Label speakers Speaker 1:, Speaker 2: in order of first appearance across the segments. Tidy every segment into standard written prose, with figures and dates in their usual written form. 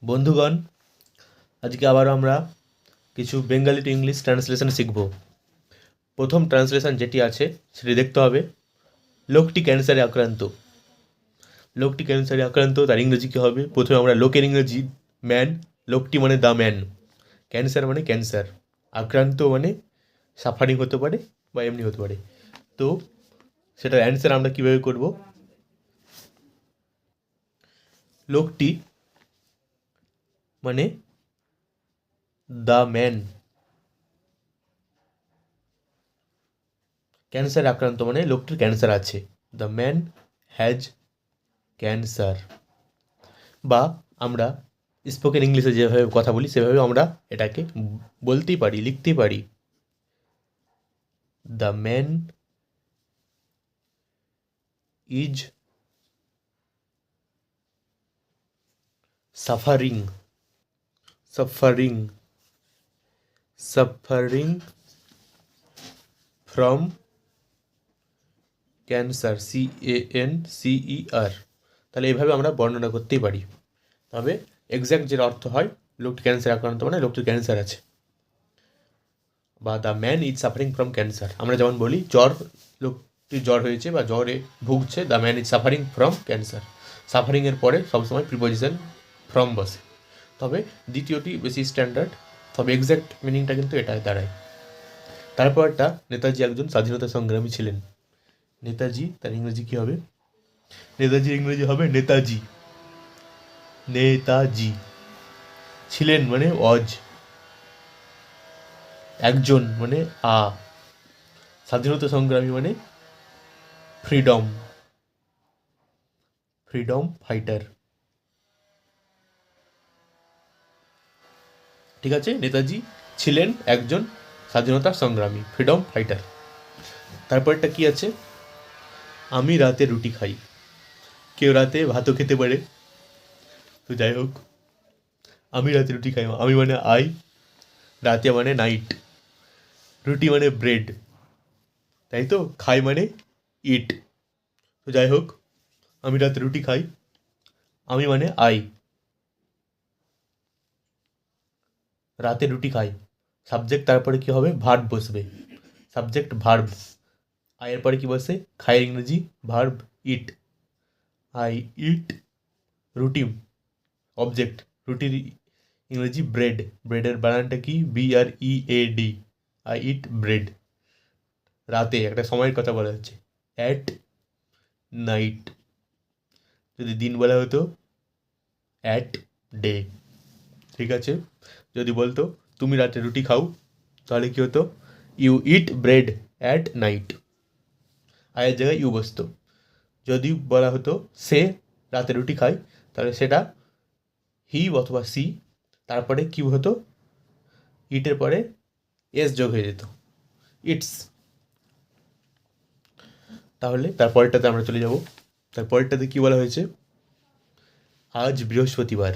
Speaker 1: বন্ধুগণ, আজকে আবার আমরা কিছু বেঙ্গলি টু ইংলিশ ট্রান্সলেশন শিখব। প্রথম ট্রান্সলেশন যেটি আছে সেটি দেখতে হবে। লোকটি ক্যান্সারে আক্রান্ত। লোকটি ক্যান্সারে আক্রান্ত, তার ইংরেজি কী হবে? প্রথমে আমরা লোকের ইংরেজি ম্যান, লোকটি মানে দ্য ম্যান, ক্যান্সার মানে ক্যান্সার, আক্রান্ত মানে সাফারিং হতে পারে বা এমনি হতে পারে। তো সেটার অ্যান্সার আমরা কীভাবে করব? লোকটি মানে দ্য ম্যান, ক্যান্সারে আক্রান্ত মানে লোকটির ক্যান্সার আছে। The man has cancer. বা আমরা স্পোকেন ইংলিশে যেভাবে কথা বলি সেভাবে আমরা এটাকে বলতেই পারি, লিখতেই পারি। The man is suffering, suffering, suffering from cancer, CANCER। তাহলে এইভাবে আমরা বর্ণনা করতেই পারি। তবে এক্স্যাক্ট যেটা অর্থ হয়, লোকটি ক্যান্সার আক্রান্ত মানে লোকটির ক্যান্সার আছে। বা the man is suffering from cancer. আমরা যেমন বলি লোকটির জ্বর হয়েছে বা জ্বরে ভুগছে, the man is suffering from cancer. সাফারিংয়ের পরে সবসময় প্রিপোজিশন ফ্রম বসে। তবে দ্বিতীয়টি বেশি স্ট্যান্ডার্ড, তবে এক্স্যাক্ট মিনিংটা কিন্তু এটাই দাঁড়ায়। তারপরটা, নেতাজি একজন স্বাধীনতা সংগ্রামী ছিলেন। নেতাজি, তার ইংরেজি কী হবে? নেতাজির ইংরেজি হবে নেতাজি। নেতাজি। ছিলেন মানে অজ। একজন মানে আ। স্বাধীনতা সংগ্রামী মানে ফ্রিডম, ফ্রিডম ফাইটার। ঠিক আছে, নেতাজি ছিলেন একজন স্বাধীনতা সংগ্রামী, ফ্রিডম ফাইটার। তারপরটা কি আছে? আমি রাতে রুটি খাই। কেউ রাতে ভাতও খেতে পারে, তো যাই হোক, আমি রাতে রুটি খাই। আমি মানে আই, রাতে মানে নাইট, রুটি মানে ব্রেড, তাই তো? খাই মানে ইট। তো যাই হোক, আমি রাতে রুটি খাই, আমি মানে আই, রাতে রুটি খাই। সাবজেক্ট, তারপরে কি হবে? ভার্ব বসবে। Subject verb. আয়ের পরে কি বসে? খায়ের ইংরেজি ভার্ব ইট। আই ইট রুটি। অবজেক্ট, রুটির ইংরেজি ব্রেড। ব্রেডের বানানটা কি? BREAD। I eat bread. রাতে, একটা সময়ের কথা বলা হচ্ছে, অ্যাট নাইট। যদি দিন বলা হতো, অ্যাট ডে। ঠিক আছে, যদি বলতো তুমি রাতে রুটি খাও, তাহলে কি হতো? You eat bread at night. আয়ের জায়গায় ইউ বসতো। যদি বলা হতো সে রাতে রুটি খায়, তাহলে সেটা হি অথবা সি, তারপরে কি হতো? ইটের পরে এস যোগ হয়ে যেত, ইটস। তাহলে তারপরেরটাতে আমরা চলে যাব। তারপরেরটাতে কি বলা হয়েছে? আজ বৃহস্পতিবার।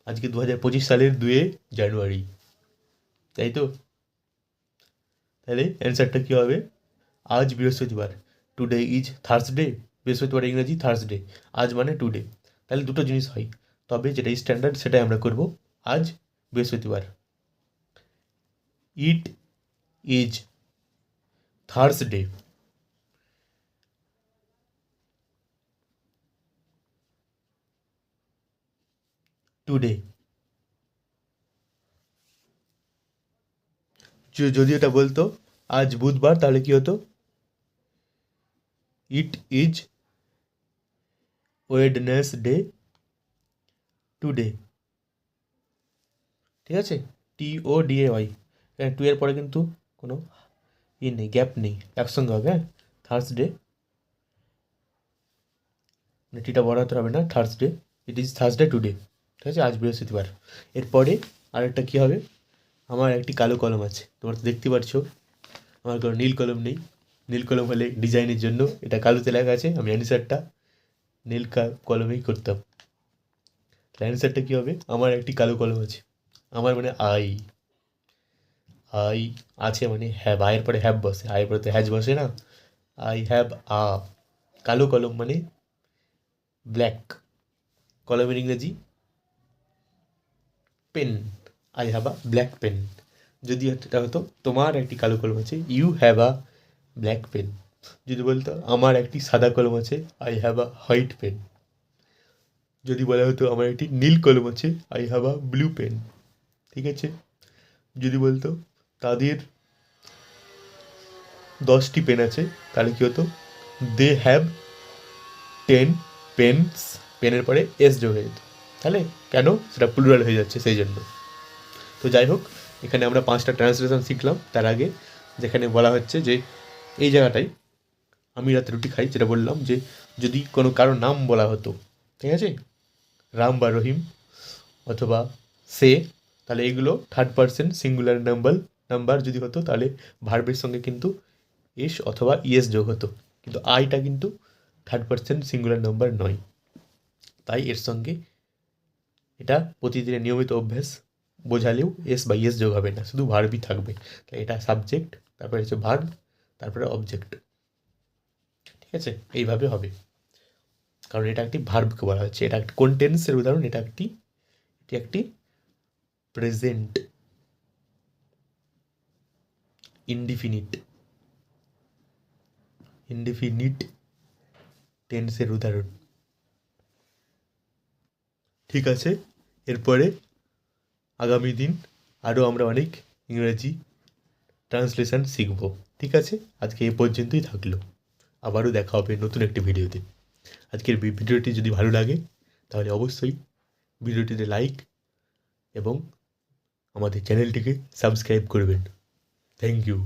Speaker 1: আজকে 2025 সালের 2 জানুয়ারি, তাই তো? তাহলে অ্যান্সারটা কী হবে? আজ বৃহস্পতিবার। Today is Thursday. বৃহস্পতিবার ইংরেজি থার্সডে, আজ মানে টুডে। তাহলে দুটো জিনিস হয়, তবে যেটা স্ট্যান্ডার্ড সেটাই আমরা করব। আজ বৃহস্পতিবার। It is Thursday. টুডে। যদি এটা বলতো আজ বুধবার, তাহলে কি হতো? It is Wednesday today. ঠিক আছে, TODAY। টু এর পরে কিন্তু কোনো নেই, গ্যাপ নেই, একসঙ্গে হবে। হ্যাঁ, থার্সডে, মানে টিটা বড় হাতে হবে না, Thursday. It is Thursday today. ঠিক আছে, আজ বৃহস্পতিবার। এরপরে আরেকটা কী হবে? আমার একটি কালো কলম আছে, তোমরা তো দেখতে পাচ্ছ। আমার কোনো নীল কলম নেই। নীল কলম হলে ডিজাইনের জন্য এটা কালোতে লেখা আছে, আমি অ্যান্সারটা নীল কলমেই করতাম। অ্যান্সারটা কী হবে? আমার একটি কালো কলম আছে। আমার মানে আই। আই আছে মানে হ্যাভ। আয়ের পরে হ্যাভ বসে, আয়ের পরে তো হ্যাজ বসে না। আই হ্যাভ আ কালো কলম মানে ব্ল্যাক। কলমের ইংরেজি pen, I have a black pen. যদি এটা হতো তোমার একটি কালো কলম আছে, you have a black pen. যদি বলতো আমার একটি সাদা কলম আছে, I have a white pen. যদি বলা হতো আমার একটি নীল কলম আছে, I have a blue pen. ঠিক আছে। যদি বলতো তাদের 10টি পেন আছে, তাহলে কী হতো, দে হ্যাভ 10 পেনস। পেনের পরে এস যোগ হয়ে যেত। তাহলে কেন, সেটা প্লুরাল হয়ে যাচ্ছে সেই জন্য। তো যাই হোক, এখানে আমরা 5টা ট্রান্সলেশন শিখলাম। তার আগে যেখানে বলা হচ্ছে যে এই জায়গাটায় আমি রাতে রুটি খাই, যেটা বললাম যে যদি কোনো কারো নাম বলা হতো, ঠিক আছে, রাম বা রহিম অথবা সে, তাহলে এগুলো থার্ড পারসন সিঙ্গুলার নাম্বার যদি হতো, তাহলে ভার্বের সঙ্গে কিন্তু এস অথবা ইএস যোগ হতো। কিন্তু আইটা কিন্তু থার্ড পারসন সিঙ্গুলার নাম্বার নয়, তাই এর সঙ্গে এটা প্রতিদিনের নিয়মিত অভ্যাস বোঝালেও এস বা ইএস যোগ হবে না, শুধু ভার্বই থাকবে। তাই এটা সাবজেক্ট, তারপরে হচ্ছে ভার্ব, তারপরে অবজেক্ট। ঠিক আছে, এইভাবে হবে, কারণ এটা একটি ভার্বকে বলা হচ্ছে। এটা একটি কোন টেন্সের উদাহরণ, এটি একটি প্রেজেন্ট ইনডিফিনিট টেন্সের উদাহরণ। ঠিক আছে, এরপরে আগামী দিন আরও আমরা অনেক ইংরেজি ট্রান্সলেশন শিখব। ঠিক আছে, আজকে এই পর্যন্তই থাকলো। আবারও দেখা হবে নতুন একটি ভিডিওতে। আজকের ভিডিওটি যদি ভালো লাগে তাহলে অবশ্যই ভিডিওটিতে লাইক এবং আমাদের চ্যানেলটিকে সাবস্ক্রাইব করবেন। Thank you.